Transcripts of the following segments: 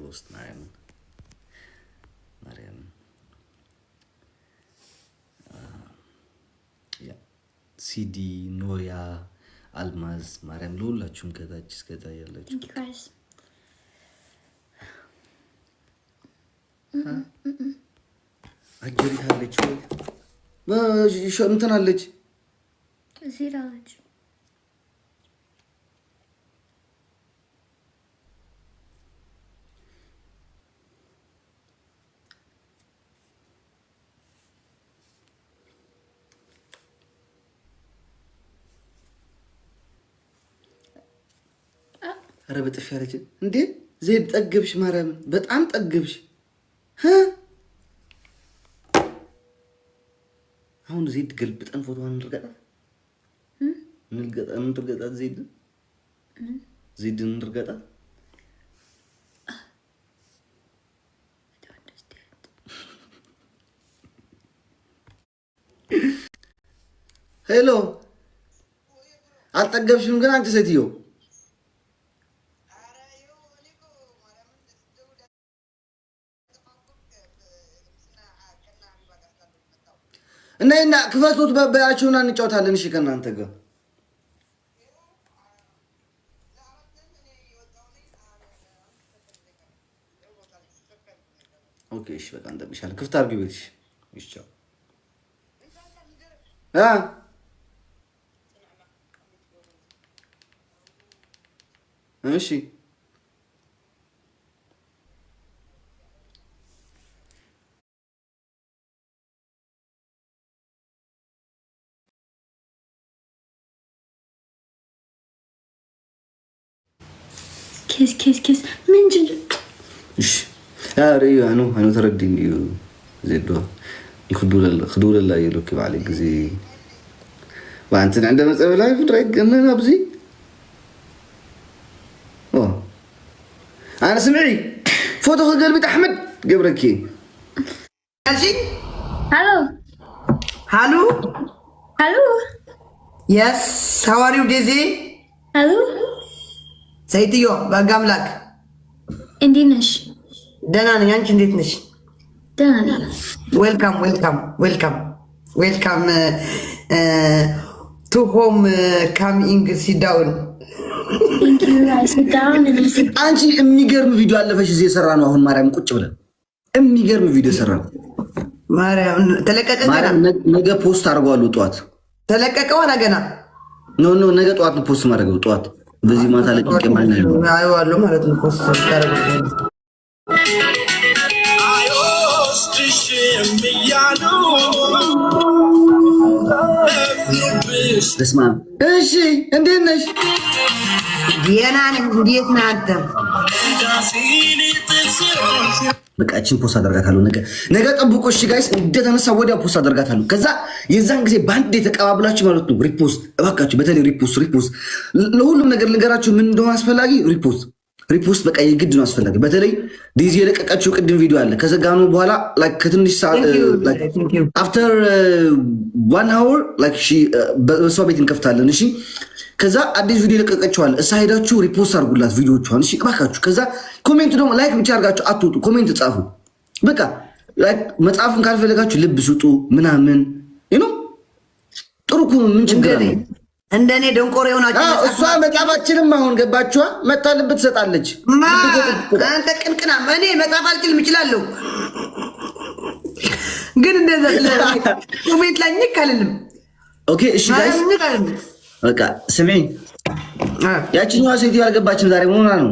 በውስጥ ማርያም ሲዲ ኖያ አልማዝ ማርያም ለሁላችሁም ከታች እስከታ ያላችሁ አጀሪት አለች ወይ እንትን አለች እዚህ ላለች ኧረ በጥፊ ያለች እንዴ ዜድ ጠገብሽ ማርያም በጣም ጠገብሽ አሁን ዜድ ገልብጠን ፎቶዋን እንርገጣት ዜድን እንርገጣት ሄሎ አልጠገብሽም ግን አንቺ ሴትዮ እና ክፈቱት በባያችሁና እንጫወታለን። እሺ ከእናንተ ጋር ኦኬ። እሺ በቃ እንጠብቅሻለን። ክፍት አድርጊ ቤትሽ። እሺ ቻው። እሺ كيس من جد ايش لا ريو انا تردي زيدوا يخدوا لله يلوك عليك زي وانت عندما تسوي لايف تريق اننا بزي انا سمعي فوتو قلبي احمد قبركي ماشي هالو يس هاو ار يو ديزي هالو سيديو بقاملك እንዴት ነሽ? ደህና ነኝ። አንቺ እንዴት ነሽ? ደህና ነኝ። ዌልካም ቱ ሆም ካሚንግ ሲት ዳውን። አንቺ የሚገርም ቪዲዮ አለፈሽ እዚህ የሰራ ነው። አሁን ማርያም ቁጭ ብለን የሚገርም ቪዲዮ ሰራ ነው። ማርያም ተለቀቀ። ነገ ፖስት አድርገዋለሁ። ጠዋት ተለቀቀ። ዋላ ገና ኖ ነገ ጠዋት ነው ፖስት ማድረገው። ጠዋት በዚህ ማታ ላይ ከማን ነው አይዋለሁ ማለት ነው። ፖስት ታረጋግጥ በስማ እሺ፣ እንዴት ነሽ? ዲያና እንዴት ነህ አንተ? በቃችን ፖስት አደርጋታለሁ። ነገ ጠብቆ እሺ ጋይስ፣ እንደተነሳ ወዲያ ፖስት አደርጋታለሁ። ከዛ የዛን ጊዜ ባንድ የተቀባብላችሁ ማለት ነው። ሪፖስት እባካችሁ፣ በተለይ ሪፖስት ለሁሉም ነገር ልንገራችሁ ምን እንደሆነ አስፈላጊ። ሪፖስት በቃ የግድ ነው አስፈላጊ። በተለይ ዲዚ የለቀቀችው ቅድም ቪዲዮ አለ ከዘጋኑ በኋላ ላይክ ከትንሽ ሰዓት አፍተር 1 hour ላይክ በሷ ቤት እንከፍታለን። እሺ ከዛ አዲስ ቪዲዮ ለቀቀችዋል። እሳ ሄዳችሁ ሪፖስት አድርጉላት ቪዲዮቿን። እሺ እባካችሁ። ከዛ ኮሜንት ደግሞ ላይክ ብቻ አድርጋችሁ አትውጡ፣ ኮሜንት ጻፉ። በቃ ላይክ መጻፍን ካልፈለጋችሁ ልብ ስጡ ምናምን ጥሩ እኮ ምን ችግር አለ? እንደኔ ደንቆሮ የሆናችሁ እሷ መጻፋችንም አሁን ገባችኋ? መጣ ልብ ትሰጣለች። አንተ ቅንቅና እኔ መጻፍ አልችልም እችላለሁ፣ ግን እንደዛ ኮሜንት ላይ ንክ አልልም። ኦኬ እሺ ጋይስ በቃ ስሚኝ፣ ያቺኛዋ ሴትዮ አልገባችም ዛሬ። ምን ሆና ነው?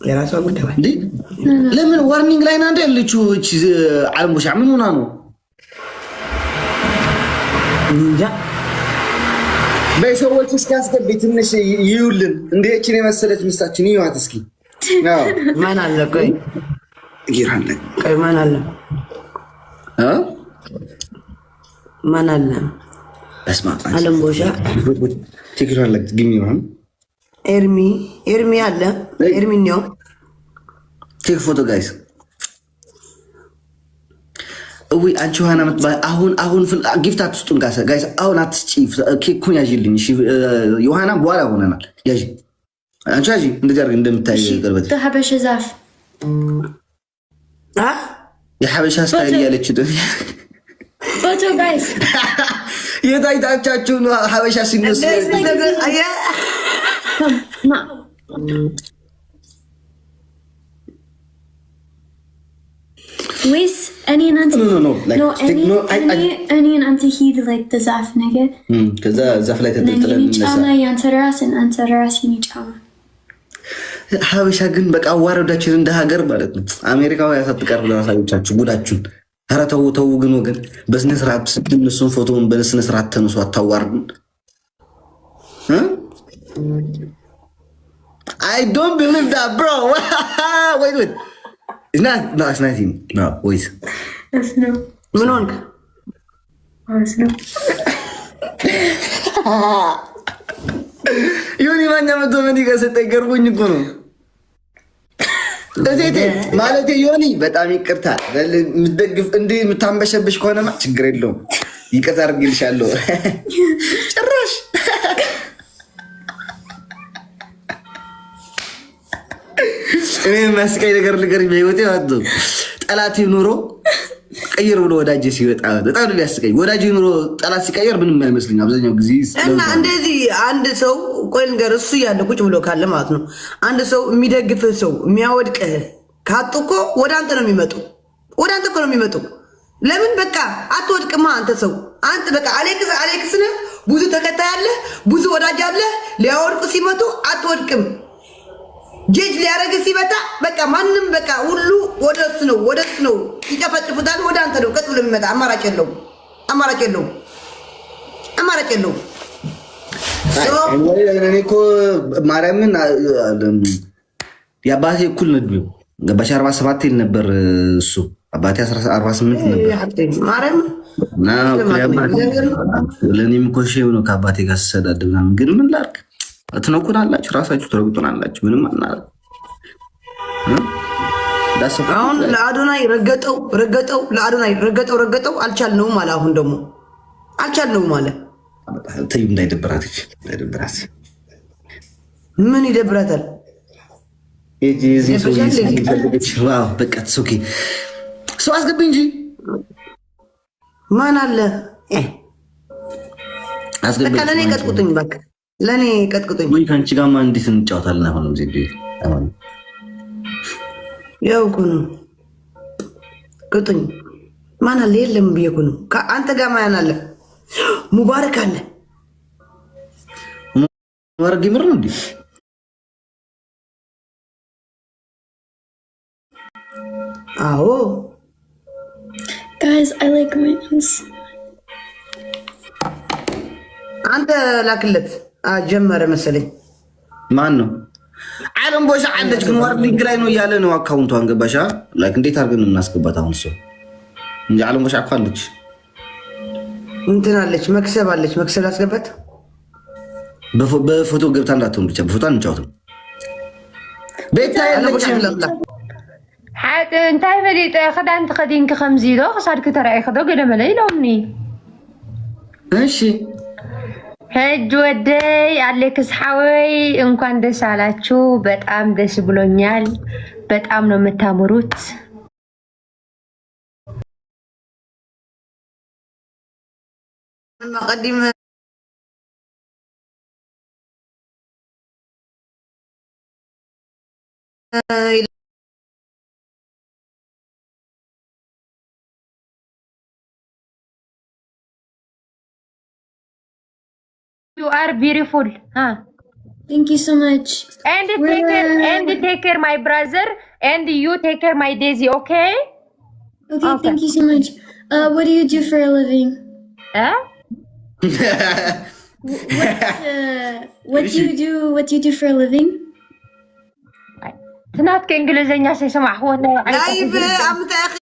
የራሷ ጉዳይ እንዴ! ለምን ዋርኒንግ ላይ ናንተ ያለችው? እቺ አልሙሻ ምን ሆና ነው? እንጃ በሰዎች እስኪያስገቢ ትንሽ ይዩልን። እንዴ እቺን የመሰለች ሚስታችን ይዩት እስኪ። አዎ ማን አለ? ቆይ ይራለ ቆይ ማን አለ? ማን አለ? በስማ አለም ቦሻ ቲክቶክ ላይ ግሚ ነው። ኤርሚ አለ። ኤርሚ ነው። ቴክ ፎቶ ጋይስ። ወይ አንቺ ዮሐና መጥባ አሁን ጊፍት አትስጡን ጋይስ። አሁን አትስጪ። ኬኩን ያዥልኝ እሺ። ዮሐና በኋላ ሆነናል። ያዥ አንቺ አጂ እንደዚህ አድርግ እንደምታይ ቀርበት ሀበሻ ዛፍ የሀበሻ ስታይል ያለች ፎቶ ጋይስ የታይታቻችሁ ሀበሻ ሲነሱ ወይስ እኔ እናንተ ሂድ ላይክ ተዛፍ ነገር ከዛ ዛፍ ላይ ተንጠልጥለን ጫማ ያንተ ራስ የኔ ጫማ ሀበሻ ግን በቃ አዋረዳችን እንደ ሀገር ማለት ነው። አሜሪካው ያሳጥቃር ብለ ራሳዮቻችሁ ጉዳችሁን። ኧረ ተው ተው ግን ወገን በስነ ስርዓት ስትነሱን ፎቶውን በስነ ስርዓት ተነሱ፣ አታዋርዱን። I don't believe that bro. wait it's not nothing bro wait ምን ሆንክ? ዮኒ ማኛ መቶ ምን ይገሰጠኝ ገርሞኝ እኮ ነው። እቴቴ ማለት ዮኒ በጣም ይቅርታ ምትደግፍ እንዴ ምታንበሸብሽ ከሆነማ ችግር የለውም ይቅርታ አድርግልሻለሁ። ጭራሽ እኔ መስቀይ ነገር ልገርኝ በህይወቴ ማለት ነው። ጠላት ኑሮ ቀይር ብሎ ወዳጅ ሲወጣ በጣም ነው ያስቀኝ። ወዳጅ ኑሮ ጠላት ሲቀየር ምንም አይመስልኝ አብዛኛው ጊዜ። እና እንደዚህ አንድ ሰው ቆይ ልንገርህ፣ እሱ ያለ ቁጭ ብሎ ካለ ማለት ነው አንድ ሰው የሚደግፍህ ሰው የሚያወድቅህ ካጡ እኮ ወደ አንተ ነው የሚመጡ፣ ወደ አንተ እኮ ነው የሚመጡ። ለምን በቃ አትወድቅማ አንተ ሰው። አንተ በቃ አሌክስ ነህ፣ ብዙ ተከታይ አለህ፣ ብዙ ወዳጅ አለህ። ሊያወድቁ ሲመጡ አትወድቅም። ጄጅ ሊያረግ ሲመጣ በቃ ማንም በቃ ሁሉ ወደሱ ነው ይጨፈጭፉታል። ወደ አንተ ነው ቀጥ ብሎ የሚመጣ። አማራጭ የለውም። እኔ እኮ ማርያምን የአባቴ እኩል ነድቤው ገባሽ 47 ይል ነበር እሱ አባቴ 48 ነበር። ለእኔም እኮ ሼው ነው ከአባቴ ጋር ስሰዳድ ምናምን። ግን ምን ላድርግ ትነኩን አላችሁ ራሳችሁ ትረግጡን አላችሁ። ምንም አናደርግ። አሁን ለአዶናይ ረገጠው አልቻልነውም አለ። አሁን ደግሞ አልቻልነውም አለ። ተዩ እንዳይደብራት ምን ይደብራታል? በቃ ሰው አስገቢ እንጂ ማን አለ? በቃ ለእኔ ቀጥቁጡኝ፣ በቃ ለእኔ ቀጥቅጡኝ። ወይ ከአንቺ ጋርማ እንዴት እንጫወታለን? አሁንም ዜ ያው እኮ ነው ቅጡኝ። ማን አለ? የለም ብዬ እኮ ነው። ከአንተ ጋር ማን አለ? ሙባረክ አለ። ሙባረክ ይምር ነው እንዴ? አዎ guys I like my nails. አንተ ላክለት ጀመረ መሰለኝ። ማን ነው? ዓለም ቦሻ አለች ግን ዋርኒንግ ላይ ነው እያለ ነው አካውንቷን። ገባሻ? ላይክ እንዴት አድርገን ነው የምናስገባት አሁን? ሰው እንጂ ዓለም ቦሻ አካለች እንትን አለች መክሰብ አለች። መክሰብ አስገባት። በፎቶ ገብታ እንዳትሆን ብቻ በፎቶ አንጫወትም። ቤታ ያለች حتى انتهي بديت خدان تخدين كخمزي دو خسار كترى خدو قدام لي لومني ماشي هج ودي عليك صحاوي እንኳን ደስ አላችሁ። በጣም ደስ ብሎኛል። በጣም ነው የምታምሩት። መቀዲም You are beautiful. Thank you so much. And take care my brother and you take care my Daisy, okay? Okay, thank you so much. What do you do for a living? What do you do for a living? تنات كإنجليزية سيسمع هو لايف أمتى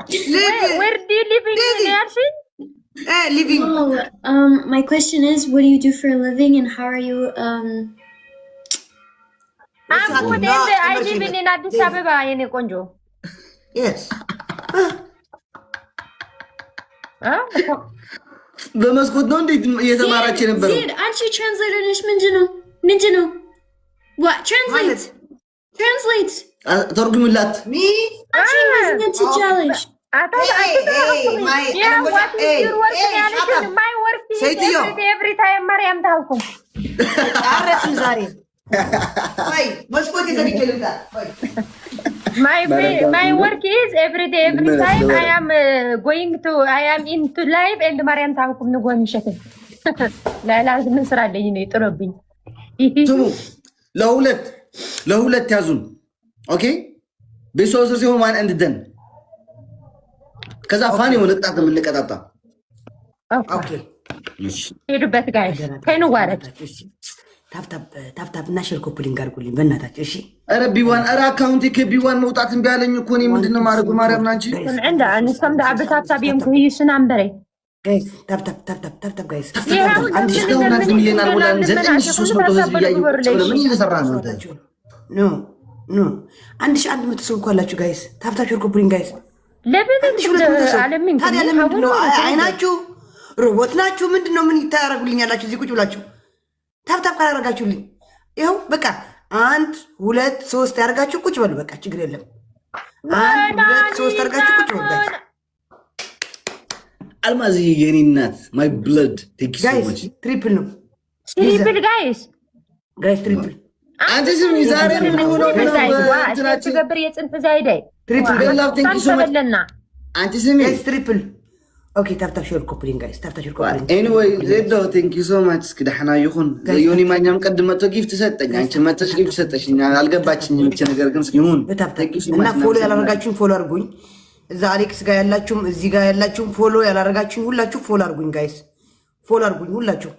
Where do you live in Yarsi? Living. My question is, what do you do for a living, and how are you? I'm good, and I live in Addis Ababa, yene konjo. Yes. በመስኮት ነው እንዴ እየተማራች ነበር? ዜድ አንቺ ትራንስሌተር ነሽ? ምንድነው? What? Translate. ተርጉምላት። አንቺ እንግሊዝኛ ትችያለሽ? every time ማርያም ታውኩም አረስም ዛሬ ወይ መስኮት ይዘግልልታ ወይ my work is every time I am into live and ማርያም ታውኩም ንጎን ምሸት ምን ስራ አለኝ ነው ይጥሮብኝ። ስሙ ለሁለት ያዙን። ኦኬ በሶስት ሲሆን ማን እንደደን ከዛ ፋን የሆነ ቅጣት የምንቀጣጣ። ኦኬ እሺ ሄዱበት ጋይስ ከኑ ዋረት ታፕታፕ እና ሼር ኮፕሊንግ አድርጉልኝ በእናታችሁ። እሺ ኧረ ቢዋን ኧረ አካውንቴ ከቢዋን መውጣት እምቢ አለኝ እኮ እኔ ምንድነው ማድረግ? ማርያም ናንቺ እንደ አንስተም ዳ አበታታ ቢም ከይስና አንበሬ ጋይስ ታፕታፕ ጋይስ አንድ ሺህ ነው ናት ሚሊዮናር ወላን 9300 ህዝብ እያየሁ ምን እየሰራ ነው? ኖ 1100 ሰው እኮ አላችሁ ጋይስ። ታፕታፕ ሼር ኮፕሊንግ ጋይስ ለምን አለምን ታዲያ ለምንድን ነው አይናችሁ ሮቦት ናችሁ? ምንድነው ምን ይታረጉልኛላችሁ እዚህ ቁጭ ብላችሁ? ታፕታፕ ካላረጋችሁልኝ ይኸው በቃ 1 2 3 ያርጋችሁ ቁጭ በሉ። በቃ ችግር የለም። 1 2 3 ያርጋችሁ ቁጭ በሉ ጋይስ። አልማዝ የኔ እናት ማይ ብለድ ቴንክ ዩ ሶ ማች። ትሪፕል ነው ጋይስ ትሪፕል። አንተ ስሚ ዛሬ ምን ሆኖ ነው ትገብር የጽንፍ ዛይዳይ ትሪፕል ገላፍ ቴንክ ዩ ሶ ማች። አንተ ስሚ ትሪፕል ኦኬ ታፕታፕ ሼር ኮፕሊንግ ጋይስ ታፕታፕ ሼር ኮፕሊንግ ኤኒዌይ ዜዶ ቴንክ ዩ ሶ ማች። እስኪዳህና ይሁን ዮኒ ማኛም ቀድም መጥቶ ጊፍት ሰጠኝ። አንቺ መጥተሽ ጊፍት ሰጠሽኝ። አልገባችኝም እቺ ነገር ግን ይሁን እና ፎሎ ያላረጋችሁኝ ፎሎ አድርጉኝ። እዛ አሌክስ ጋር ያላችሁም እዚህ ጋር ያላችሁም ፎሎ ያላረጋችሁኝ ሁላችሁ ፎሎ አድርጉኝ ጋይስ። ፎሎ አድርጉኝ ሁላችሁ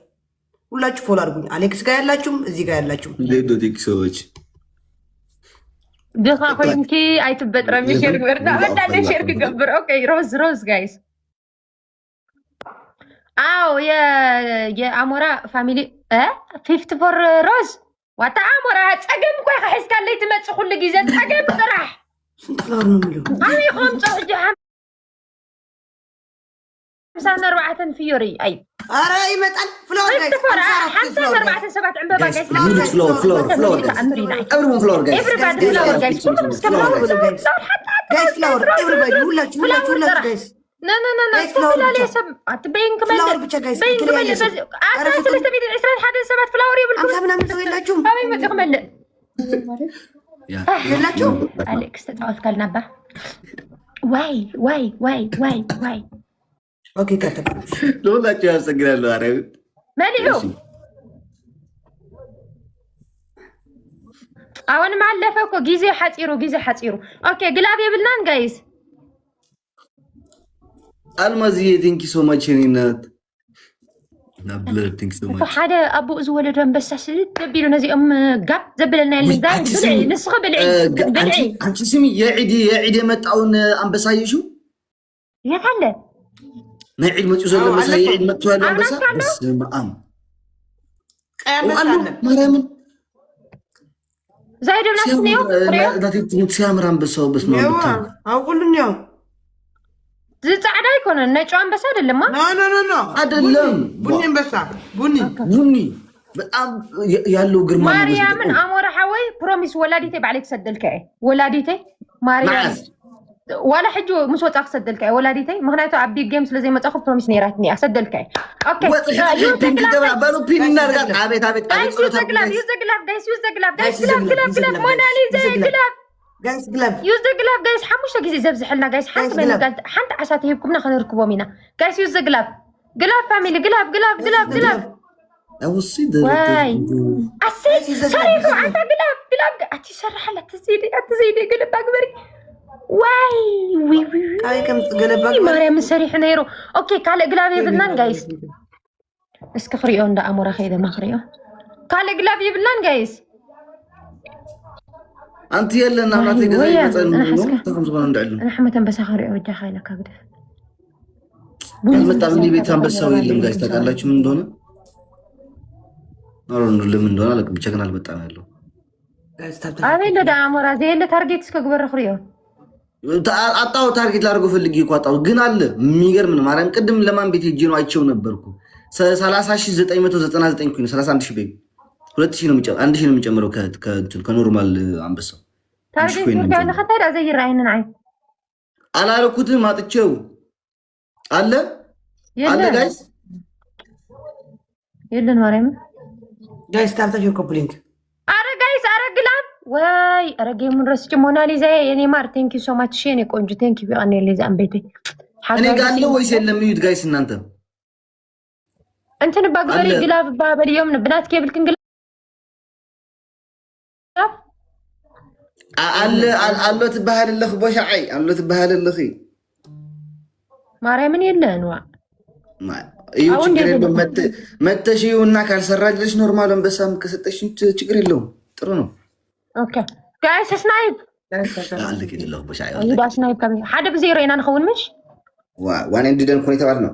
ፎሎ አድርጉኝ። አሌክስ ጋር ያላችሁም እዚህ ጋር ያላችሁም ዜዶ ቴንክ ዩ ሶ ማች። ደኻ ኮይንኪ አይትበጥረም ሼር ግበርና ወዳለ ሼር ክገብር ኦኬ ሮዝ ጋይስ አው የአሞራ ፋሚሊ 54 ሮዝ ዋታ አሞራ ጸገም ቆይ ሐስካለይ ትመጽ ሁሉ ጊዜ ጸገም ጥራህ ስንትላር ነው የሚለው አይ ቆም ጾጅ 54 ፊዮሪ አይ አረ ይመጣል ፍሎር ጋይስ 54 ሰባት ዕምባባ ጋይስ ፍሎር ኤቭሪዋን ፍሎር ጋይስ ጋይስ ፍሎር ኤቭሪባዲ ሁላችሁ ጋይስ لا استهلا لي سب اتبين كمان فلاور بيتش جايز بين كمان بس انا ثلاثه فيديو 20 حدا سبت فلاور يبلكم امسا بنا مسوي لكم هاي ما تكمل يلاكم اليكس تتعوذ كلنا واي اوكي كاتب لولاችሁ ያሰግናለሁ። አረ መልዩ አሁን ማለፈ እኮ ጊዜ ሐጺሩ ኦኬ ግላብ ይብልናን ጋይስ አልማዝዬ ቴንክ ዩ ሶ ማች የኔ እናት እና ብለድ ቴንክ ዩ ሶ ማች። ሓደ አቡ እዚ ወለዶ አንበሳ ደቢሉ ነዚኦም ጋብ ዘብለና ያለን ዛይ ብልዒ ንስኸ ብልዒ አንቺ ስሚ የዒድ የመጣውን አንበሳ ይሹ የታለ ናይ ዒድ መጥዩ ዘሎ አንበሳ የዒድ መጥቶ ያለው አንበሳ በስመአብ ቀያመሳለ ማርያምን ዛይ ደምና ስኒዮ ዳቲት ሲያምር አንበሳው በስመአብ አውቁልን ያው ዝጻዕዳ ይኮነ ነጭ አንበሳ አይደለም ኖ አይደለም ቡኒ አንበሳ ቡኒ በጣም ያለው ግርማ ማርያምን አሞራ ሐወይ ፕሮሚስ ወላዲቴ ባለክ ሰደልከ ወላዲቴ ማርያም ወላ ሕጁ ምስ ወጣክ ሰደልከ ወላዲቴ ምክንያቱ አቢ ጌም ስለዚህ መጣኹ ፕሮሚስ ነይራትኒ አሰደልከ ኦኬ ፒንክ ገበራ ባሩ ፒን እናርጋት አቤት ጋይስ ዩዝ ግላብ ሞናሊዛ ግላብ ጋይስ ግላብ ዩዝ ግላብ ጋይስ ሓሙሽተ ጊዜ ዘብዝሕልና ጋይስ ሓንቲ ዓሳት ሂብኩምና ከንርክቦም ኢና ጋይስ ዩዝ ግላብ ፋሚሊ ግላብ اوصي واي اسي صريحو انت ግላብ አትሰራሐላ አትዘይዲ ግላብ አግበሪ ዋይ ካይ ከም ገለባ ማርያም ሰሪሕ ነይሩ ኦኬ ካልእ ግላብ ይብልናን ጋይስ እስኪ ክሪኦ እንዳ አሞራ ከይደ ማክሪኦ ካልእ ግላብ ይብልናን ጋይስ አንተ የለና እናቴ ገዛ ይመጣል ነው ተከምዝ ቆን እንዳሉ انا حمتن بسخري ወጃ ኃይለ ካብደፍ መጣ ምን ቤት አንበሳው የለም ጋይስ ታውቃላችሁ ምን እንደሆነ አሮን ለምን እንደሆነ አለቅም ብቻ ግን አልመጣም ያለው ጋይስ ታፕ አቤ ለዳ አሞራ ዘይለ ታርጌት እስከ ግበር ክሪዮ አጣው ታርጌት ላድርገው ፈልጌ እኮ አጣው ግን አለ የሚገርም ነው ማርያም ቅድም ለማን ቤት ሄጄ ነው አይቼው ነበርኩ 30999 ኩኝ 31000 ቤት 2000 ነው የሚጨምረው 1000 ነው የሚጨምረው ከኖርማል አንበሳው ታርጌት ይርጋና ከተዳ ዘይራይነን አይ አላረኩትም አጥቼው አለ ጋይስ የለን ማርያም ጋይስ ታብታችሁ ኮፕሊንግ አረ ጋይስ አረ ግላብ ወይ አረ ጌሙን ረስቼ ሞናሊዛ የኔ ማር ቴንክ ዩ ሶ ማች ሼኔ ቆንጆ ቴንክ ዩ ቢአኔ ለዛ አንበቴ እኔ ጋር ነው ወይስ የለም ይዩት ጋይስ እናንተ እንትን ባግበሪ ግላብ ባበልዮም ብናት ኬብል ክንግላ አለ ትበሃልልህ ቦሻዓይ አለ ትበሃልልህ ማርያምን የለንዋ እዩ ችግር የለውም መተሽውና ካልሰራጅልሽ ኖርማል አንበሳም ከሰጠሽ ችግር የለውም ጥሩ ነው ኦኬ ጋይስ ስናይፕ አለ ከደለው ቦሻዓይ ይዳ ስናይፕ ከመ ሓደ ብዜሮ ኢና ንኸውን ምሽ ዋን ኤንድ ደን ኮኔ ተባል ነው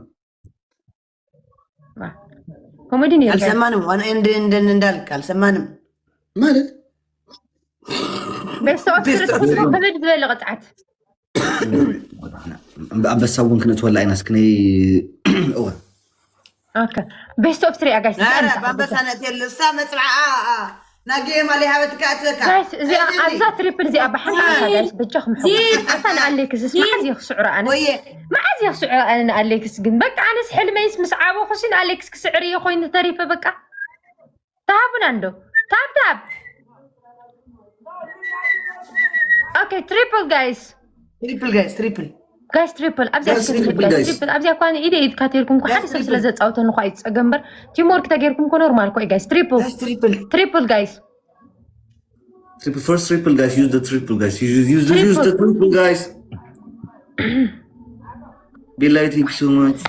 ኮሜዲን ይላል አልሰማንም ዋን ኤንድ እንዳልክ አልሰማንም ማለት በስተወስድ ከመድ ዝበለ ቅጥዓት አንበሳውን ክነት ወላ አይናስ ክኔ ኦ ኦኬ ቤስት ኦፍ 3 ጋይስ አንበሳነት የለሳ መጽዓ ናጌ ማሊ ሀበት ካትካ ጋይስ እዚ አዛ ትሪፕል እዚ አባሓን ጋይስ በጃኹም ሓታን አሌክስ ማዓዝ ይኽስዕራ አነ ማዓዝ ይኽስዕራ አነ አሌክስ ግን በቃ አነስ ሕልመይስ ምስ ዓቦ ኹሲን አሌክስ ክስዕር ይኾይን ተሪፈ በቃ ታብና እንዶ ታብ ኦኬ ትሪፕል ጋይስ ጋይስ ትሪፕል ኣብዚያ ኳን ኢደ ኢድ ካቴርኩም ኮ ሓደ ሰብ ስለዘፃውተን ኮ ኣይፀገምበር ቲምወርክ ተገይርኩም ኮ ኖርማል ኮ ጋይስ ትሪፕል ጋይስ first triple guys use the triple guys use the triple guys billahi thank you so much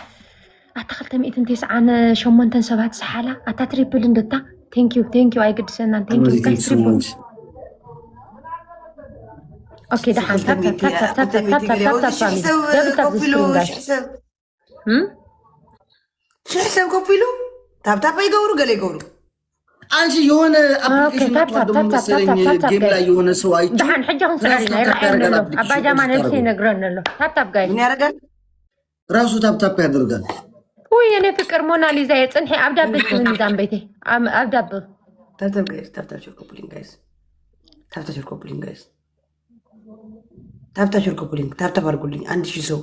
አታኸልተ ሚእትን ተስዓነ ሸሞንተን ሰባት ሰሓላ አታ ትሪፕል እንደታ ቴንክ ዩ ኣይግድሰና ቴንክ ዩ ጋይስ ትሪፕል اوكي دحين شو حساب كوفيلو تاب يقوروا قال يقوروا አንቺ የሆነ አፕሊኬሽን ታደም መሰለኝ ጌም ላይ የሆነ ሰው አይቼ دحين حجه እንሰራሪና ይራይነሎ አባጃማ ነልሲ ነግረንሎ ታፕ ጋይ ምን ያደርጋል ራሱ ታፕ ያደርጋል ወይ የኔ ፍቅር ሞናሊዛ የጽንሄ አብዳብት ሚዛን ቤቴ አብዳብ ታፕ ኮፕሊንግ ጋይስ ታብታችሁ ኮፕሊንግ ታብታብ አድርጉልኝ 1000 ሰው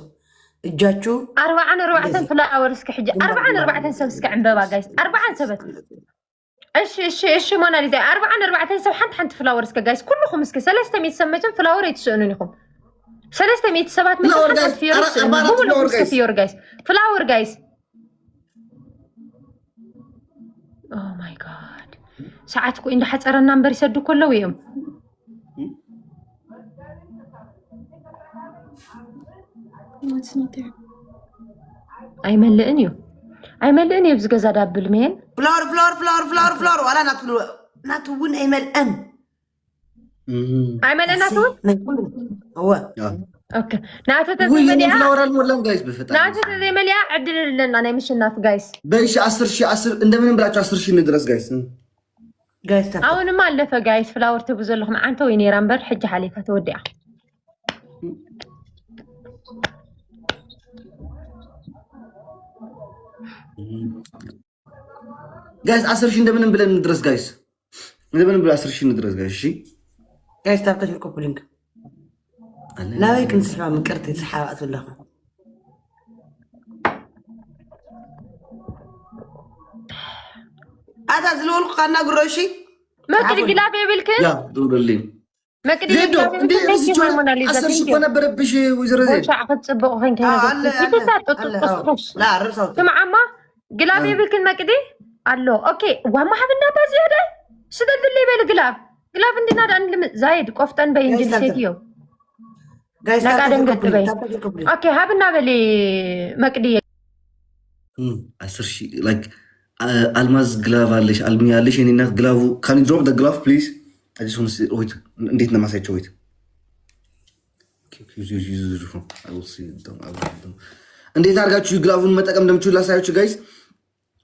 እጃችሁ 44 ፍላወር እስከ ሕጂ 44 ሰብ እስከ ዕንበባ ጋይስ 40 ሰባት እሺ ሞናሊዛ 44 ሰብ ሓንቲ ፍላወር እስከ ጋይስ ኩልኩም እስከ 300 ሰመችን ፍላወር ይትስእኑን ይኹም 300 ሰባት ምንም ፍላወር ጋይስ ፍላወር ጋይስ ኦ ማይ ጋድ ሰዓትኩ እንደ ሓፀረና እንበር ይሰዱ ኮለው እዮም What's not there? አይመልእን እዩ ብዝገዛ ዳብል ሜን ፍላወር ዋላ ናቱውን አይመልአን ናቱ هو ኦኬ ናቱ ተዘመዲያ ፍላወር አልሞላም ጋይስ በፈጣሪ ናቱ ተዘመዲያ ዕድል ለና ናይ ምሽናፍ ጋይስ በይሽ 10 እንደምንም ብላችሁ 10000 እንድረስ ጋይስ አሁንማ አለፈ ጋይስ ፍላወር ትብዘለኹም አንተ ወይ ኔራምበር ሕጂ ሓሊፋ ተወዲዓ ጋይስ 10000 እንደምንም ብለን እንድረስ ጋይስ እንደምንም ብለን 10000 እንድረስ ጋይስ እሺ ጋይስ ታብታችሁ ኮፕሊንግ ላይክ ክንስራ ምቅርት የተሓባእት ለኹ አታ ዝልወልኩ ካና ግሮሺ መቅዲ ግላብ ይብልክን ያ ዱርልኝ መቅዲ ግላብ ይብልክን ሞናሊዛ ትንሽ ነበረብሽ ወይዘሮ ዘይድ ሻዕ ክትጽብቕ ኮይንከ ላ ርሰውት ስምዓማ ግላብ ይብልክን መቅዲ አሎ ኦኬ ዋማ ሀብና ባዚያደ ስደልል ይበል ግላብ እንዲና ዳን ዛይድ ቆፍጠን በእንግሊዝ ሴትዮ ጋይስ ኦኬ ሀብና በሊ መቅዲ 10000 ላይክ አልማዝ ግላቭ አለሽ አልሚ ያለሽ የኔ እናት ግላቭ ካን ዩ ድሮፕ ዘ ግላቭ ፕሊዝ አይ ጀስት ዋንት ቱ ዌት እንዴት ነው ማሳያቸው ዌት እንዴት አድርጋችሁ ግላቭን መጠቀም እንደምትችሉ ላሳያችሁ ጋይስ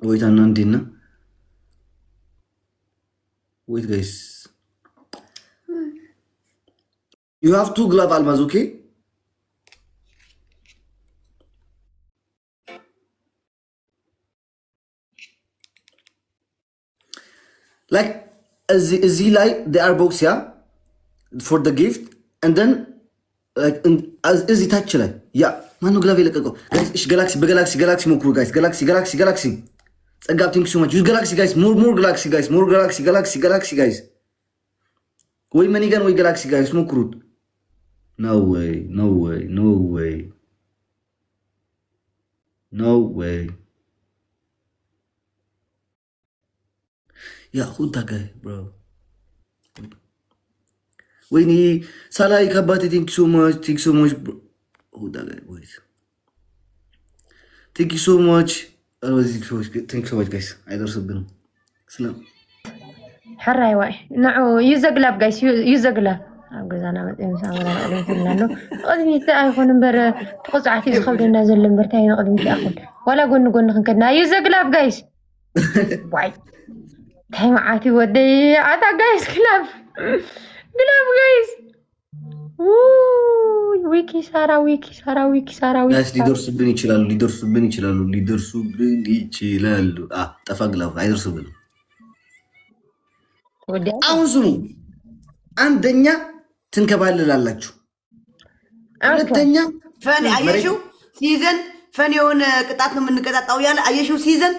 ዌት እና እንዴና ዌት ጋይስ you have two glove almaz okay like እዚህ ላይ they are box yeah for the gift and then like እዚህ ታች ላይ ያ ማነው ግላቭ የለቀቀው guys እሺ በጋላክሲ ሞክሩ guys ጋላክሲ ጸጋብ ቲንክ ሶ ማች ዩዝ ጋላክሲ guys more ጋላክሲ guys ወይ መኒገን ወይ ጋላክሲ guys ሞክሩት no way yeah who that guy bro when he salai kabati thank you so much bro. Who that guy wait thank you so much thank you so much guys I don't know salam حراي واي نعو use a glove guys use a glove أقولنا مثلا قدمي تأخذ نمبر تقصعتي تخلينا نازل نمبر تاني قدمي تأخذ ولا قلنا خنكنا use a glove guys واي تاي معاتي ودي عتا guys glove guys ويكي سارة guys ሊደርሱብን ይችላሉ ጠፋ ግላፍ አይደርሱብን አሁን ስሙ አንደኛ ትንከባለላላችሁ ሁለተኛ ፈን አየሽው ሲዘን ፈን የሆነ ቅጣት ነው የምንቀጣጣው ያለ አየሽው ሲዘን